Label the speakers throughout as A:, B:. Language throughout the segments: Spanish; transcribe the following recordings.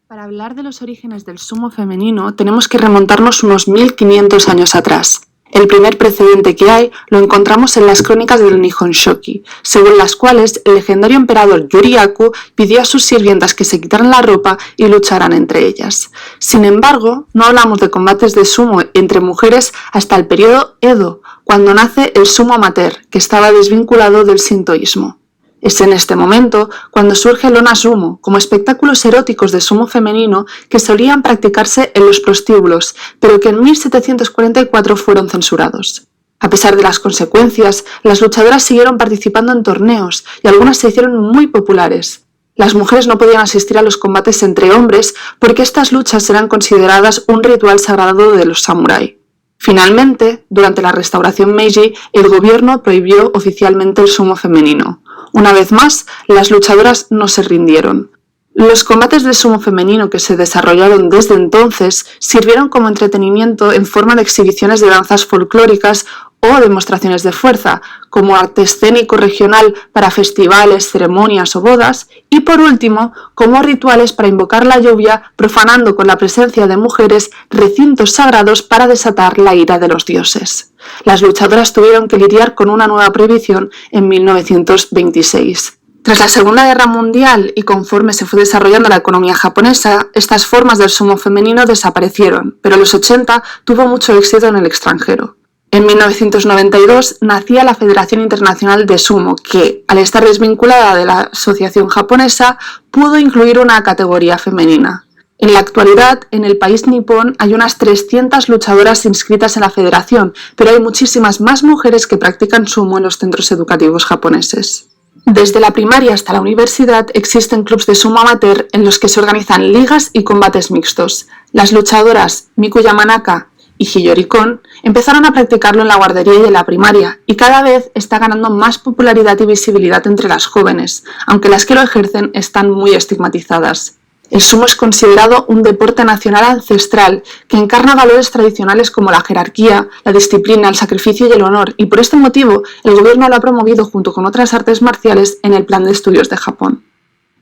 A: Para hablar de los orígenes del sumo femenino, tenemos que remontarnos unos 1500 años atrás. El primer precedente que hay lo encontramos en las crónicas del Nihon Shoki, según las cuales el legendario emperador Yoriaku pidió a sus sirvientas que se quitaran la ropa y lucharan entre ellas. Sin embargo, no hablamos de combates de sumo entre mujeres hasta el periodo Edo, cuando nace el sumo amateur, que estaba desvinculado del sintoísmo. Es en este momento cuando surge el Onasumo, como espectáculos eróticos de sumo femenino que solían practicarse en los prostíbulos, pero que en 1744 fueron censurados. A pesar de las consecuencias, las luchadoras siguieron participando en torneos y algunas se hicieron muy populares. Las mujeres no podían asistir a los combates entre hombres porque estas luchas eran consideradas un ritual sagrado de los samurái. Finalmente, durante la restauración Meiji, el gobierno prohibió oficialmente el sumo femenino. Una vez más, las luchadoras no se rindieron. Los combates de sumo femenino que se desarrollaron desde entonces sirvieron como entretenimiento en forma de exhibiciones de danzas folclóricas o demostraciones de fuerza, como arte escénico regional para festivales, ceremonias o bodas, y por último, como rituales para invocar la lluvia, profanando con la presencia de mujeres recintos sagrados para desatar la ira de los dioses. Las luchadoras tuvieron que lidiar con una nueva prohibición en 1926. Tras la Segunda Guerra Mundial y conforme se fue desarrollando la economía japonesa, estas formas del sumo femenino desaparecieron, pero en los 80 tuvo mucho éxito en el extranjero. En 1992 nacía la Federación Internacional de Sumo, que, al estar desvinculada de la Asociación Japonesa, pudo incluir una categoría femenina. En la actualidad, en el país nipón hay unas 300 luchadoras inscritas en la federación, pero hay muchísimas más mujeres que practican sumo en los centros educativos japoneses. Desde la primaria hasta la universidad existen clubes de sumo amateur en los que se organizan ligas y combates mixtos. Las luchadoras Miku Yamanaka y Hiyori Kon empezaron a practicarlo en la guardería y en la primaria, y cada vez está ganando más popularidad y visibilidad entre las jóvenes, aunque las que lo ejercen están muy estigmatizadas. El sumo es considerado un deporte nacional ancestral que encarna valores tradicionales como la jerarquía, la disciplina, el sacrificio y el honor, y por este motivo el gobierno lo ha promovido junto con otras artes marciales en el Plan de Estudios de Japón.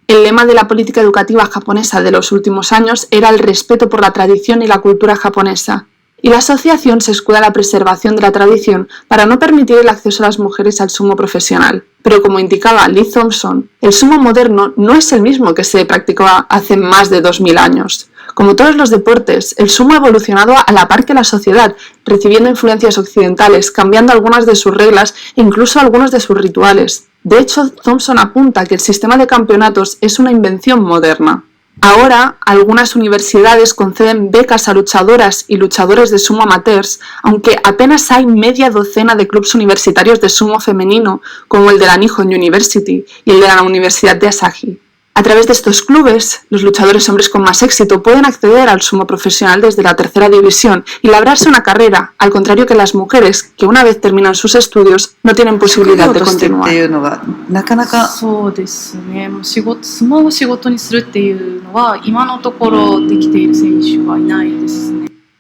A: El lema de la política educativa japonesa de los últimos años era el respeto por la tradición y la cultura japonesa, y la asociación se escuda en la preservación de la tradición para no permitir el acceso a las mujeres al sumo profesional. Pero como indicaba Lee Thompson, el sumo moderno no es el mismo que se practicaba hace más de 2000 años. Como todos los deportes, el sumo ha evolucionado a la par que la sociedad, recibiendo influencias occidentales, cambiando algunas de sus reglas e incluso algunos de sus rituales. De hecho, Thompson apunta que el sistema de campeonatos es una invención moderna. Ahora, algunas universidades conceden becas a luchadoras y luchadores de sumo amateurs, aunque apenas hay media docena de clubes universitarios de sumo femenino, como el de la Nihon University y el de la Universidad de Asahi. A través de estos clubes, los luchadores hombres con más éxito pueden acceder al sumo profesional desde la tercera división y labrarse una carrera, al contrario que las mujeres, que una vez terminan sus estudios, no tienen posibilidad de continuar.
B: そうですね。相撲を仕事にするっていうのは今のところできている選手はいないですね。